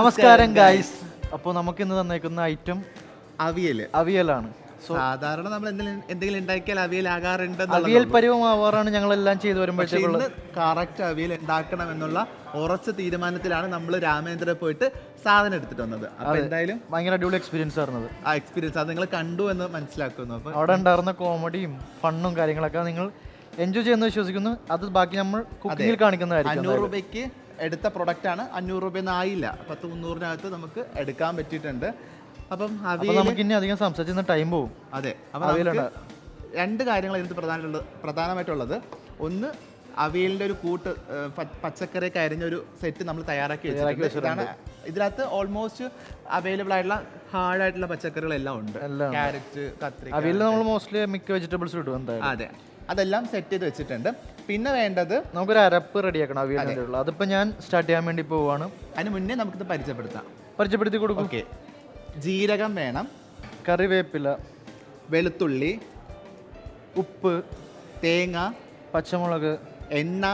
നമസ്കാരം ഗൈസ്. അപ്പോൾ നമുക്ക് ഇന്ന് തന്നേക്കുന്ന ഐറ്റം അവിയലാണ്. സാധാരണ നമ്മൾ എന്തെങ്കിലും ഉണ്ടാക്കിയാൽ അവിയൽ ആകാറുണ്ട്. അവിയൽ പരുവമാവാറാണ് ഞങ്ങളെല്ലാം ചെയ്തു വരുമ്പോഴത്തേക്കുള്ള കറക്റ്റ് അവിയൽ ഉണ്ടാക്കണം എന്നുള്ള ഉറച്ച തീരുമാനത്തിലാണ് നമ്മൾ രാമേന്ദ്ര പോയിട്ട് സാധനം എടുത്തിട്ട് വന്നത്. അപ്പൊ എന്തായാലും ഭയങ്കര അടിപൊളി എക്സ്പീരിയൻസ് ആയിരുന്നത്. ആ എക്സ്പീരിയൻസ് അത് നിങ്ങൾ കണ്ടു എന്ന് മനസ്സിലാക്കുന്നു. അപ്പൊ അവിടെ ഉണ്ടായിരുന്ന കോമഡിയും ഫണ്ണും കാര്യങ്ങളൊക്കെ നിങ്ങൾ എൻജോയ് ചെയ്യുന്ന വിശ്വസിക്കുന്നു. അത് ബാക്കി നമ്മൾ കുക്കിങ്ങിൽ കാണിക്കുന്നതായിരിക്കും. 500 രൂപയ്ക്ക് എടുത്ത പ്രൊഡക്റ്റ് ആണ്. 500 രൂപയൊന്നും ആയില്ല. 300-നകത്ത് നമുക്ക് എടുക്കാൻ പറ്റിയിട്ടുണ്ട്. അപ്പം നമുക്ക് ഇനി അധികം സംസാരിക്കുന്ന ടൈം പോകും. അതെ, അപ്പം രണ്ട് കാര്യങ്ങൾ ഇതിനകത്ത് പ്രധാനമായിട്ടുള്ളത്. ഒന്ന്, അവിയലിൻ്റെ ഒരു കൂട്ട് പച്ചക്കറിയൊക്കെ അരിഞ്ഞൊരു സെറ്റ് നമ്മൾ തയ്യാറാക്കി വെച്ചിട്ടുണ്ട്. ഇതിനകത്ത് ഓൾമോസ്റ്റ് അവൈലബിൾ ആയിട്ടുള്ള ഹാർഡായിട്ടുള്ള പച്ചക്കറികളെല്ലാം ഉണ്ട്. ക്യാരറ്റ്, കത്രിക, അവിയലിൽ നമ്മൾ മോസ്റ്റ്ലി മിക്ക വെജിറ്റബിൾസ് ഇടും എന്തായാലും. അതെ, അതെല്ലാം സെറ്റ് ചെയ്ത് വെച്ചിട്ടുണ്ട്. പിന്നെ വേണ്ടത് നമുക്കൊരു അരപ്പ് റെഡിയാക്കണം അവിയലിൻ്റെ. അതിപ്പോൾ ഞാൻ സ്റ്റാർട്ട് ചെയ്യാൻ വേണ്ടി പോവുകയാണ്. അതിന് മുന്നേ നമുക്കിത് പരിചയപ്പെടുത്തി കൊടുക്കും. ഓക്കെ, ജീരകം വേണം, കറിവേപ്പില, വെളുത്തുള്ളി, ഉപ്പ്, തേങ്ങ, പച്ചമുളക്, എണ്ണ,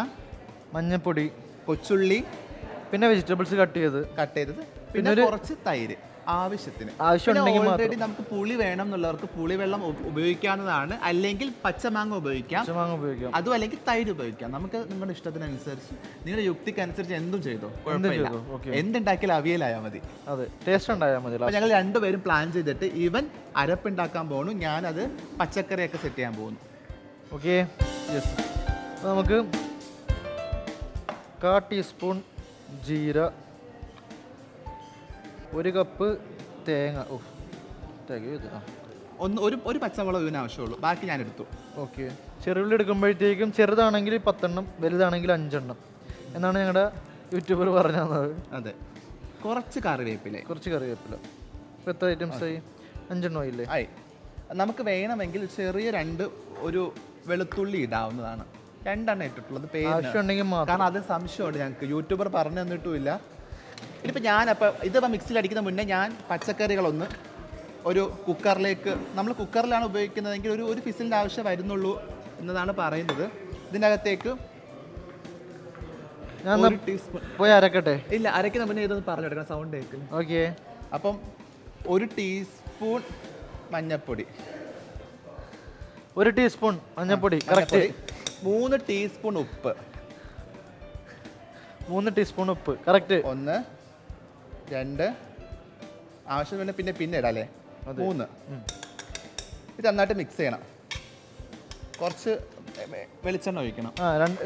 മഞ്ഞൾപ്പൊടി, കൊച്ചുള്ളി, പിന്നെ വെജിറ്റബിൾസ് കട്ട് ചെയ്തത്, പിന്നെ കുറച്ച് തൈര് ആവശ്യത്തിന്. ഓൾറെഡി നമുക്ക് പുളി വേണം എന്നുള്ളവർക്ക് പുളിവെള്ളം ഉപയോഗിക്കാവുന്നതാണ്. അല്ലെങ്കിൽ പച്ചമാങ്ങ ഉപയോഗിക്കാം, അതും അല്ലെങ്കിൽ തൈര് ഉപയോഗിക്കാം. നമുക്ക് നിങ്ങളുടെ ഇഷ്ടത്തിനനുസരിച്ച്, നിങ്ങളുടെ യുക്തിക്ക് അനുസരിച്ച് എന്തും ചെയ്തോ, കുഴപ്പമില്ല. എന്തുണ്ടാക്കിയാലും അവിയലായാൽ മതി. അതെ, ടേസ്റ്റ് ഉണ്ടായാൽ മതി. അപ്പോൾ ഞങ്ങൾ രണ്ടുപേരും പ്ലാൻ ചെയ്തിട്ട് ഇവൻ അരപ്പുണ്ടാക്കാൻ പോകുന്നു, ഞാനത് പച്ചക്കറിയൊക്കെ സെറ്റ് ചെയ്യാൻ പോകുന്നു. Okay, yes. അപ്പോൾ നമുക്ക് 1/4 ടീസ്പൂൺ ജീര, 1 കപ്പ് തേങ്ങ, ഒരു പച്ചമുളക് ഇതിന് ആവശ്യമുള്ളൂ, ബാക്കി ഞാൻ എടുത്തു. ഓക്കെ, ചെറുള്ളി എടുക്കുമ്പോഴത്തേക്കും ചെറുതാണെങ്കിൽ 10 എണ്ണം, വലുതാണെങ്കിൽ 5 എണ്ണം എന്നാണ് ഞങ്ങളുടെ യൂട്യൂബർ പറഞ്ഞു തന്നത്. അതെ, കുറച്ച് കറിവേപ്പില. ഇപ്പോൾ എത്ര ഐറ്റംസ് ആയി? 5 എണ്ണം ആയില്ലേ? ആയി. നമുക്ക് വേണമെങ്കിൽ ചെറിയ ഒരു വെളുത്തുള്ളി ഇടാവുന്നതാണ്. 2 എണ്ണം ഇട്ടിട്ടുള്ളത് ആവശ്യമുണ്ടെങ്കിൽ മാത്രം, കാരണം അത് സംശയമുണ്ട് ഞങ്ങൾക്ക്, യൂട്യൂബർ പറഞ്ഞു തന്നിട്ടുമില്ല. ഇതിപ്പോൾ ഞാനപ്പോൾ ഇതിപ്പോൾ മിക്സിയിൽ അടിക്കുന്ന മുന്നേ ഞാൻ പച്ചക്കറികളൊന്ന് ഒരു കുക്കറിലേക്ക്, നമ്മൾ കുക്കറിലാണ് ഉപയോഗിക്കുന്നതെങ്കിൽ ഒരു ഫിസിലിൻ്റെ ആവശ്യം വരുന്നുള്ളൂ എന്നതാണ് പറയുന്നത്. ഇതിൻ്റെ അകത്തേക്ക് ഞാൻ 1 ടീസ്പൂൺ പോയി അരക്കട്ടെ. ഇല്ല, അരയ്ക്കുന്ന മുന്നേ ഇതൊന്ന് പറഞ്ഞു എടുക്കണം, സൗണ്ട് കേൾക്കുന്നു. ഓക്കെ, അപ്പം 1 ടീസ്പൂൺ മഞ്ഞൾപ്പൊടി, 1 ടീസ്പൂൺ മഞ്ഞൾപ്പൊടി, കറക്റ്റ്. 3 ടീസ്പൂൺ ഉപ്പ്, 3 ടീസ്പൂൺ ഉപ്പ്, കറക്റ്റ്. 1 2 ആവശ്യം പിന്നെ ഇടാം അല്ലേ? 3. ഇത് നന്നായിട്ട് മിക്സ് ചെയ്യണം. കുറച്ച് വെളിച്ചെണ്ണ ഒഴിക്കണം.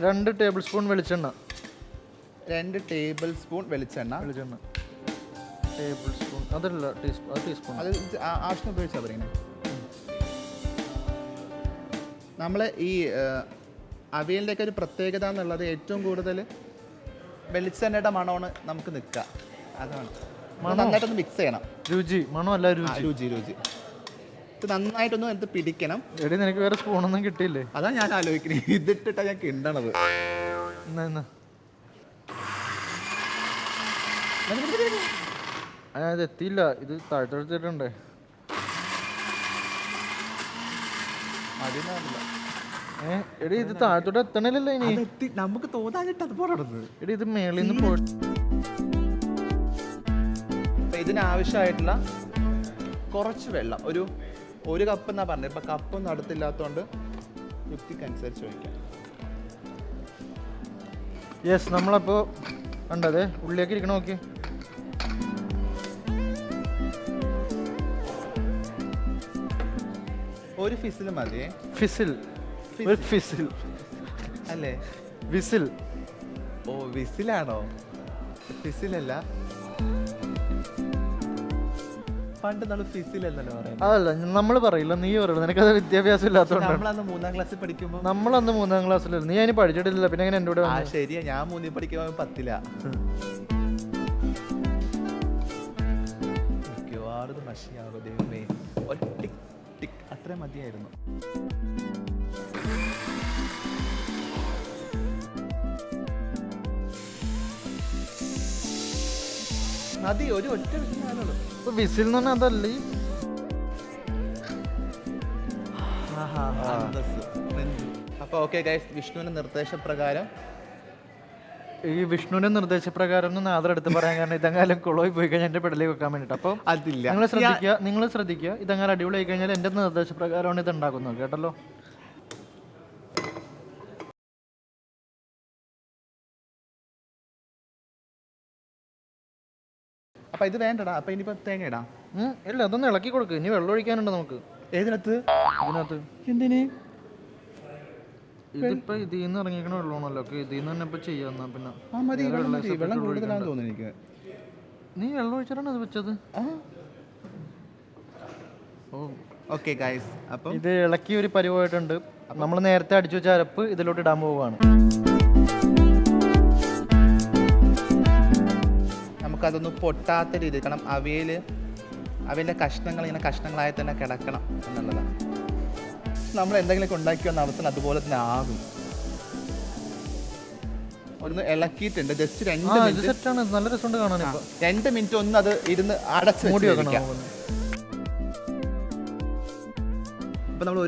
2 ടേബിൾ സ്പൂൺ വെളിച്ചെണ്ണ. 2 ടേബിൾ സ്പൂൺ വെളിച്ചെണ്ണ. ടേബിൾ സ്പൂൺ അതല്ല, ടീസ്പൂൺ. അത് ആവശ്യം ഉപയോഗിച്ചാൽ പറയുന്നത്. നമ്മൾ ഈ അവിയലിൻ്റെയൊക്കെ ഒരു പ്രത്യേകത എന്നുള്ളത് ഏറ്റവും കൂടുതൽ വെളിച്ചെണ്ണയുടെ മണമാണ് നമുക്ക് നിൽക്കുക. അതാണ് നന്നായിട്ടൊന്ന് മിക്സ് ചെയ്യണം. രുചി ഇത് നന്നായിട്ടൊന്ന് എടുത്ത് പിടിക്കണം. എടി, നിനക്ക് വേറെ സ്പൂണൊന്നും കിട്ടിയില്ലേ? അതാണ് ഞാൻ ആലോചിക്കുന്നത്, ഇതിട്ടിട്ടാണ് ഞാൻ കിണ്ടണത്. അത് എത്തിയില്ല, ഇത് താഴ്ത്തെടുത്തിട്ടുണ്ടേ. എടി, ഇത് താഴത്തോട്ട് എത്തണില്ലല്ലോ ഇനി. നമുക്ക് തോന്നാനിട്ട് അതുപോലെ എടി, ഇത് മേളിൽ നിന്ന് പോയിട്ട് ഇതിനാവശ്യമായിട്ടുള്ള കുറച്ച് വെള്ളം, ഒരു കപ്പ് എന്നാ പറഞ്ഞത്. ഇപ്പം കപ്പൊന്നും അടുത്തില്ലാത്തതുകൊണ്ട് യുക്തിക്കനുസരിച്ച് ഒഴിക്കാം. യെസ്, നമ്മളപ്പോൾ കണ്ടതേ ഉള്ളിലേക്ക് ഇരിക്കണം. നോക്കി, ഒരു ഫിസിൽ മതിയേ. ഫിസിൽ അല്ലേ? വിസിൽ. ഓ, വിസിലാണോ? ഫിസിലല്ല, പണ്ട് നമ്മൾ ഫിസിലല്ലോ പറയുന്നത്. അതല്ല, നമ്മൾ പറയില്ല, നീ പറയുള്ളൂ. നിനക്കത് വിദ്യാഭ്യാസം ഇല്ലാത്തതുകൊണ്ട്. നമ്മളന്ന് 3-ാം ക്ലാസ്സിൽ പഠിക്കുമ്പോൾ, നമ്മളന്ന് 3-ാം ക്ലാസ്സിലായിരുന്നു. നീ അതിന് പഠിച്ചിട്ടില്ല, പിന്നെ എങ്ങനെ എൻ്റെ കൂടെ? ശരിയാ, ഞാൻ 3-ൽ പഠിക്കുമ്പോൾ 10-ലാ. മിക്കവാറും മഷിയാകും. ദൈവമേ, ടിക് അത്ര മതിയായിരുന്നു. മതി, ഒറ്റ വിസിലാണുള്ളൂ. വിസിൽ എന്ന് പറഞ്ഞാൽ അതല്ലേ? അപ്പോൾ ഓക്കെ ഗൈസ്, വിഷ്ണുവിൻ്റെ നിർദ്ദേശപ്രകാരം ഈ വിഷ്ണുവിന്റെ നിർദ്ദേശപ്രകാരം ഒന്നും നാദർ എടുത്ത് പറയാൻ കാരണം ഇതെങ്ങാലും കുളമായി പോയി കഴിഞ്ഞാൽ എന്റെ പെടലേക്ക് വെക്കാൻ വേണ്ടിട്ട്. അപ്പോൾ അതില്ല, നിങ്ങൾ ശ്രദ്ധിക്കുക ഇതെങ്ങനെ അടിപൊളി ആയി കഴിഞ്ഞാൽ എന്റെ നിർദ്ദേശപ്രകാരമാണ് ഇത് ഉണ്ടാക്കുന്നത്, കേട്ടല്ലോ. അപ്പൊ ഇത് വേണ്ടടാ. അപ്പൊ ഇനിയിപ്പോ തേങ്ങ ഇടാം. ഇല്ല, അതൊന്ന് ഇളക്കി കൊടുക്കുക. ഇനി വെള്ളം ഒഴിക്കാനുണ്ട് നമുക്ക്. ഏതിനകത്ത്? ഇതിനകത്ത്. എന്തിന്? ഇതിപ്പോ ഇതിൽ നിന്ന് ഇറങ്ങിക്കണ വെള്ളമാണല്ലോ. ഇതിൽ നിന്ന് തന്നെ ഇപ്പൊ ചെയ്യാന്ന. പിന്നെ വെള്ളം കൂടുതലാണെന്ന് തോന്നുന്നു എനിക്ക്. നീ വെള്ളം ഒഴിച്ചിട്ടാണ് അത് വെച്ചത്. ഓക്കെ ഗൈസ്, അപ്പം ഇത് ഇളക്കി ഒരു പരിവായിട്ടുണ്ട്. നമ്മൾ നേരത്തെ അടിച്ചു വെച്ച അരപ്പ് ഇതിലോട്ട് ഇടാൻ പോവുകയാണ്. നമുക്കതൊന്ന് പൊട്ടാത്ത രീതി, കാരണം അവയിലെ കഷ്ണങ്ങൾ ഇങ്ങനെ കഷ്ണങ്ങളായി തന്നെ കിടക്കണം എന്നുള്ളതാണ്. നമ്മൾ എന്തെങ്കിലുമൊക്കെ ഉണ്ടാക്കി വന്ന അവസ്ഥ അതുപോലെ തന്നെ ആകും. ഒന്ന് ഇളക്കിയിട്ടുണ്ട്. ജസ്റ്റ് 2 മിനിറ്റ് ഒന്ന് അത് ഇരുന്ന് അടച്ച് വെക്കാം. അപ്പൊ നമ്മൾ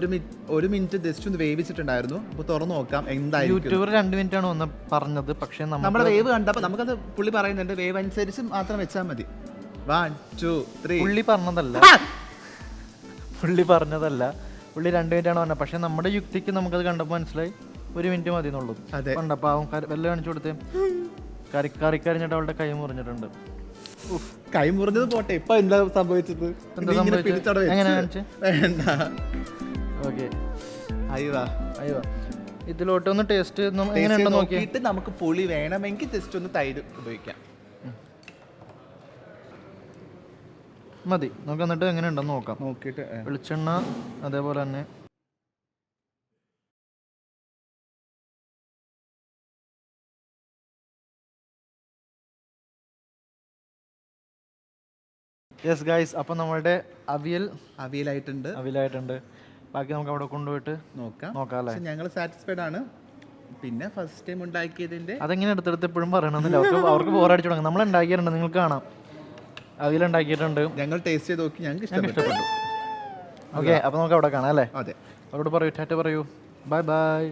1 മിനിറ്റ് ജസ്റ്റ് ഒന്ന് വേവിച്ചിട്ടുണ്ടായിരുന്നു. അപ്പൊ തുറന്നു നോക്കാം എന്തായാലും. യൂട്യൂബർ 2 മിനിറ്റ് ആണ് ഒന്ന് പറഞ്ഞത്. പക്ഷെ നമ്മുടെ വേവ് കണ്ടപ്പോൾ നമുക്കത് പുള്ളി പറയുന്നുണ്ട് വേവ് അനുസരിച്ച് മാത്രം വെച്ചാൽ മതി. 1 2 3. പുള്ളി പറഞ്ഞതല്ല, പുള്ളി 2 മിനിറ്റ് ആണ് പറഞ്ഞത്. പക്ഷെ നമ്മുടെ യുക്തിക്ക് നമുക്കത് കണ്ടപ്പോൾ മനസ്സിലായി 1 മിനിറ്റ് മതി എന്നുള്ളൂ. കണ്ടപ്പോൾ അവൻ വല്ല കാണിച്ചു കൊടുത്തേ. കറിക്കരിഞ്ഞിട്ട് അവളുടെ കൈ മുറിഞ്ഞിട്ടുണ്ട്. കൈ മുറിഞ്ഞത് പോട്ടെ, ഇപ്പൊ എന്താ സംഭവിച്ചത്? ഇതിലോട്ട് ഒന്ന് ടേസ്റ്റ് എങ്ങനെയുണ്ടെന്ന് നോക്കിയിട്ട് നമുക്ക് പുളി വേണമെങ്കിൽ ജസ്റ്റ് ഒന്ന് തൈര് ഉപയോഗിക്കാം. മതി. നമുക്ക് എന്നിട്ട് എങ്ങനെയുണ്ടെന്ന് നോക്കാം. നോക്കിയിട്ട് വെളിച്ചെണ്ണ അതേപോലെ തന്നെ. യെസ് ഗൈസ്, അപ്പോൾ നമ്മളുടെ അവിയലായിട്ടുണ്ട്. ബാക്കി നമുക്ക് അവിടെ കൊണ്ടുപോയിട്ട് നോക്കാം അല്ലേ. ഞങ്ങൾ സാറ്റിസ്ഫൈഡ് ആണ്. പിന്നെ ഫസ്റ്റ് ടൈം ഉണ്ടാക്കിയതിന്റെ അതെങ്ങനെ എടുത്തെടുത്ത് എപ്പോഴും പറയണമെന്നില്ല. അവർക്ക് ബോറടിച്ചു തുടങ്ങും. നമ്മൾ ഉണ്ടാക്കിയിട്ടുണ്ട്, നിങ്ങൾക്ക് കാണാം. അവിയലുണ്ടാക്കിയിട്ടുണ്ട്. ഞങ്ങൾ ടേസ്റ്റ് ചെയ്ത് നോക്കി, ഞങ്ങൾക്ക് ഇഷ്ടപ്പെട്ടു. ഓക്കെ, അപ്പോൾ നമുക്ക് അവിടെ കാണാം അല്ലേ. അതെ, അവരോട് പറയൂ, ടാറ്റ പറയൂ, ബൈ ബൈ.